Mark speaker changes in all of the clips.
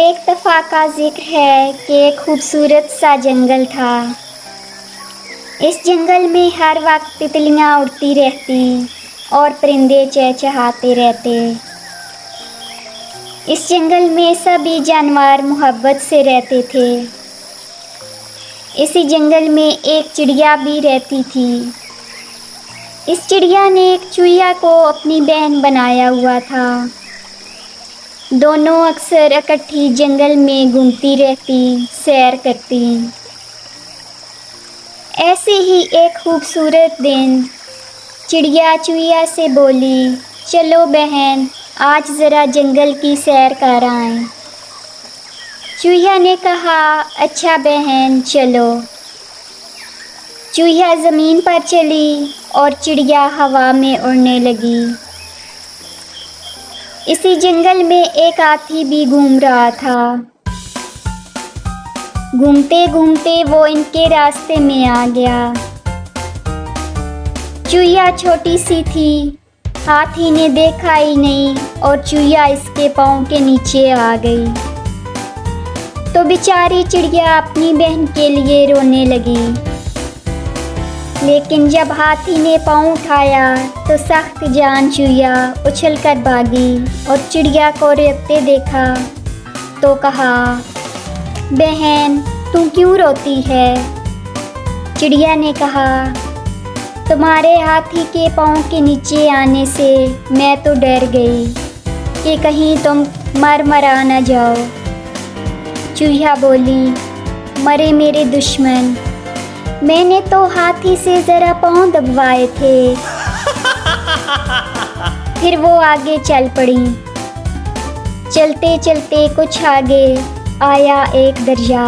Speaker 1: एक दफ़ा का जिक्र है कि एक खूबसूरत सा जंगल था। इस जंगल में हर वक्त तितलियाँ उड़ती रहती और परिंदे चहचहाते रहते। इस जंगल में सभी जानवर मोहब्बत से रहते थे। इसी जंगल में एक चिड़िया भी रहती थी। इस चिड़िया ने एक चूहिया को अपनी बहन बनाया हुआ था। दोनों अक्सर इकट्ठी जंगल में घूमती रहती, सैर करती। ऐसे ही एक खूबसूरत दिन चिड़िया चूहिया से बोली, चलो बहन, आज ज़रा जंगल की सैर कर आएं। चूहिया ने कहा, अच्छा बहन चलो। चूहिया ज़मीन पर चली और चिड़िया हवा में उड़ने लगी। इसी जंगल में एक हाथी भी घूम रहा था। घूमते घूमते वो इनके रास्ते में आ गया। चूहिया छोटी सी थी, हाथी ने देखा ही नहीं और चूहिया इसके पाँव के नीचे आ गई। तो बेचारी चिड़िया अपनी बहन के लिए रोने लगी। लेकिन जब हाथी ने पाँव उठाया तो सख्त जान चूहिया उछलकर भागी और चिड़िया को रोते देखा तो कहा, बहन तू क्यों रोती है? चिड़िया ने कहा, तुम्हारे हाथी के पाँव के नीचे आने से मैं तो डर गई कि कहीं तुम मरा न जाओ। चूहिया बोली, मरे मेरे दुश्मन, मैंने तो हाथी से ज़रा पाँव दबवाए थे। फिर वो आगे चल पड़ी। चलते चलते कुछ आगे आया एक दरिया।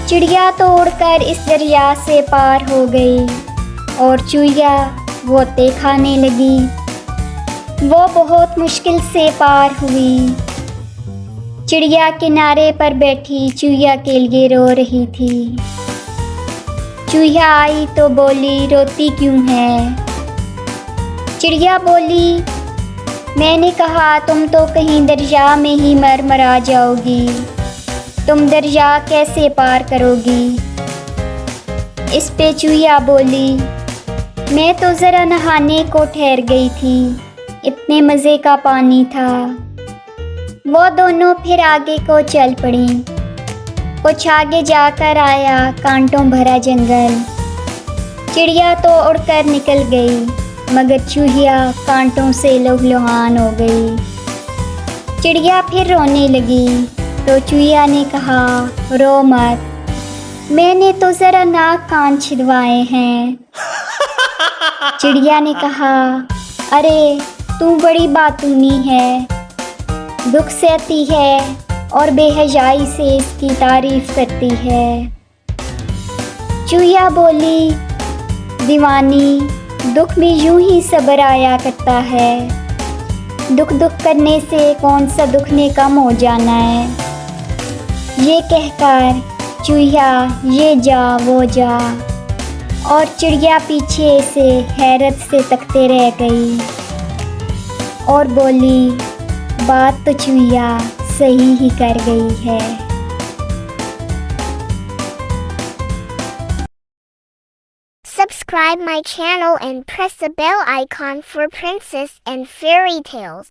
Speaker 1: चिड़िया तो उड़कर इस दरिया से पार हो गई और चूहिया गोते खाने लगी। वो बहुत मुश्किल से पार हुई। चिड़िया किनारे पर बैठी चूहिया के लिए रो रही थी। चूहिया आई तो बोली, रोती क्यों है? चिड़िया बोली, मैंने कहा तुम तो कहीं दरिया में ही मरा जाओगी, तुम दरिया कैसे पार करोगी? इस पे चूहिया बोली, मैं तो ज़रा नहाने को ठहर गई थी, इतने मज़े का पानी था। वो दोनों फिर आगे को चल पड़ी। कुछ आगे जाकर आया कांटों भरा जंगल। चिड़िया तो उड़कर निकल गई मगर चूहिया कांटों से लहूलुहान हो गई। चिड़िया फिर रोने लगी तो चूहिया ने कहा, रो मत, मैंने तो ज़रा नाक कान छिदवाए हैं। चिड़िया ने कहा, अरे तू बड़ी बातूनी है, दुख सहती है और बेहयाई से इसकी तारीफ करती है। चूहिया बोली, दीवानी, दुख भी यूं ही सब्र आया करता है, दुख करने से कौन सा दुख ने कम हो जाना है। ये कहकर चूहिया ये जा वो जा और चिड़िया पीछे से हैरत से तकते रह गई और बोली, बात तो चूहिया सही ही कर गई है।
Speaker 2: Subscribe my channel and press the bell icon for princess and fairy tales.